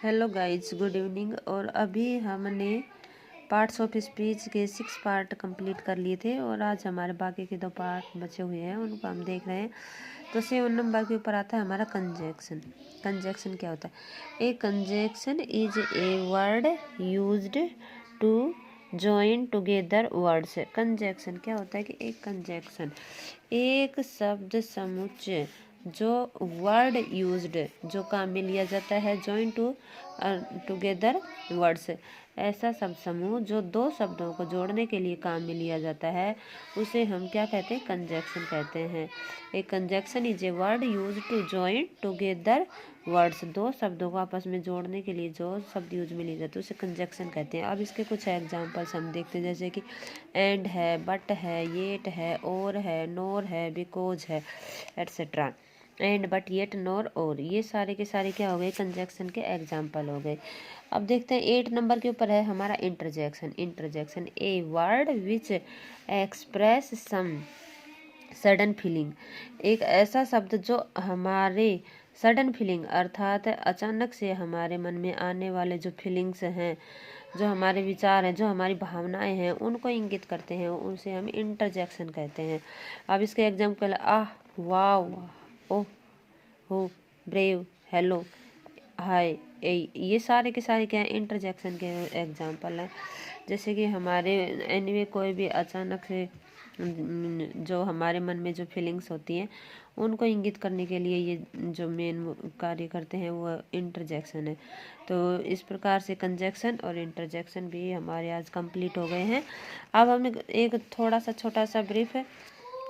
Hello guys, good evening. और अभी हमने पार्ट्स ऑफ स्पीच के 6 पार्ट कंप्लीट कर लिए थे और आज हमारे बाकी के 2 पार्ट बचे हुए हैं, उनको हम देख रहे हैं। तो 7 नंबर के ऊपर आता है हमारा कंजक्शन। कंजक्शन क्या होता है? A conjunction is a word used to join together words. Conjunction क्या होता है कि एक कंजक्शन एक शब्द समुच्चय जो वर्ड यूज्ड जो काम में लिया जाता है जॉइन टुगेदर वर्ड्स, ऐसा शब्द समूह जो 2 शब्दों को जोड़ने के लिए काम में लिया जाता है उसे हम क्या कहते हैं? कंजक्शन कहते हैं। एक conjunction is a word use to join together words. 2 शब्दों को आपस में जोड़ने के लिए जो शब्द यूज में लिए जाते हैं उसे कंजक्शन कहते हैं। अब इसके कुछ एग्जांपल्स हम देखते हैं, जैसे कि एंड है, बट है, येट है, और है, नोर है, बिकॉज है, एटसेट्रा। एंड, बट, येट, नोर, और, ये सारे के सारे क्या हो गए? कंजक्शन के एग्जाम्पल हो गए। अब देखते हैं 8 नंबर के ऊपर है हमारा interjection. Interjection a word which express some sudden feeling. एक ऐसा शब्द जो हमारे सडन फीलिंग अर्थात अचानक से हमारे मन में आने वाले जो फीलिंग्स हैं, जो हमारे विचार हैं, जो हमारी भावनाएं हैं, उनको इंगित करते हैं, उनसे हम इंटरजेक्शन कहते हैं। अब इसके एग्जाम्पल आह, वाव, ओह, हो, ब्रेव, हेलो, हाय, ये सारे के सारे क्या हैं? इंटरजेक्शन के एग्जाम्पल हैं। जैसे कि हमारे एनीवे कोई भी अचानक से जो हमारे मन में जो फीलिंग्स होती हैं उनको इंगित करने के लिए ये जो मेन कार्य करते हैं वो इंटरजेक्शन है। तो इस प्रकार से कंजक्शन और इंटरजेक्शन भी हमारे आज कंप्लीट हो गए हैं। अब हम एक थोड़ा सा छोटा सा ब्रीफ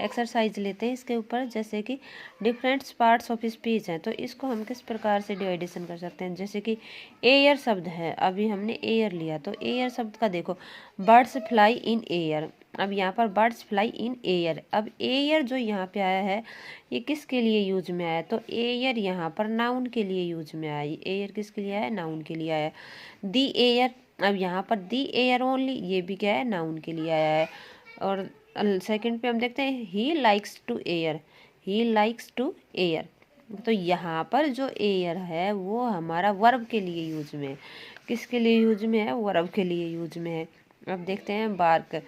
एक्सरसाइज लेते हैं इसके ऊपर, जैसे कि डिफरेंट पार्ट्स ऑफ स्पीच हैं तो इसको हम किस प्रकार से डिवाइडेशन कर सकते हैं। जैसे कि एयर शब्द है, अभी हमने एयर लिया तो एयर शब्द का देखो, बर्ड्स फ्लाई इन एयर। अब यहाँ पर बर्ड्स फ्लाई इन एयर, अब एयर जो यहाँ पे आया है ये किसके लिए यूज में आया? तो एयर यहाँ पर नाउन के लिए यूज में आया। एयर किसके लिए आया? नाउन के लिए आया। दी एयर, अब यहाँ पर दी एयर ओनली, ये भी क्या है? नाउन के लिए आया है। और सेकंड पे हम देखते हैं he likes to air. He likes to air, तो यहाँ पर जो एयर है वो हमारा वर्ब के लिए यूज में है। किसके लिए यूज में है? वर्ब के लिए यूज में है। अब देखते हैं बार्क,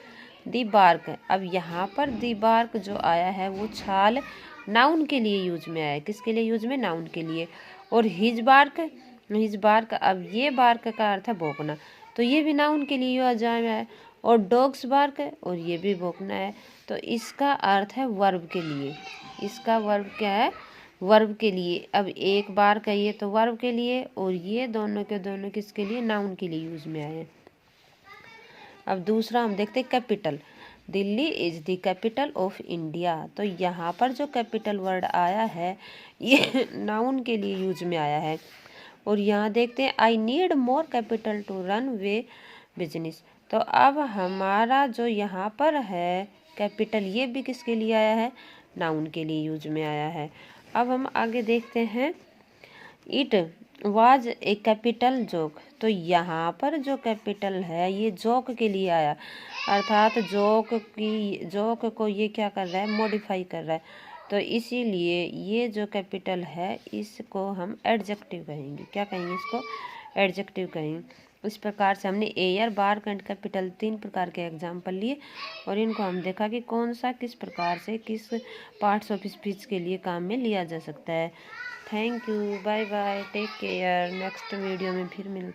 दी बार्क। अब यहाँ पर दी बार्क जो आया है वो छाल नाउन के लिए यूज में आया है। किसके लिए यूज में? नाउन के लिए। और हिज बार्क, हिज बार्क, अब ये बार्क का अर्थ है भौंकना, तो ये भी नाउन के लिए यूज में आया है। और डॉग्स बार्क है, और ये भी भौंकना है, तो इसका अर्थ है वर्ब के लिए। इसका वर्ब क्या है? वर्ब के लिए। अब एक बार कहिए तो वर्ब के लिए, और ये दोनों के दोनों किसके लिए? नाउन के लिए यूज में आए। अब दूसरा हम देखते हैं capital. Delhi is the capital of India, तो यहाँ पर जो कैपिटल वर्ड आया है ये नाउन के लिए यूज में आया है। और यहाँ देखते हैं I need more capital to run way business, तो अब हमारा जो यहाँ पर है कैपिटल, ये भी किसके लिए आया है? नाउन के लिए यूज में आया है। अब हम आगे देखते हैं it was a capital joke, तो यहाँ पर जो कैपिटल है ये जोक के लिए आया, अर्थात जोक को ये क्या कर रहा है? मॉडिफाई कर रहा है, तो इसीलिए ये जो कैपिटल है इसको हम एडजेक्टिव कहेंगे। क्या कहेंगे? इसको एडजेक्टिव कहेंगे। इस प्रकार से हमने एयर, बार्क एंड कैपिटल 3 प्रकार के एग्जाम्पल लिए और इनको हम देखा कि कौन सा किस प्रकार से किस पार्ट्स ऑफ स्पीच के लिए काम में लिया जा सकता है। Thank you, bye bye, take care. Next video में फिर मिलते हैं।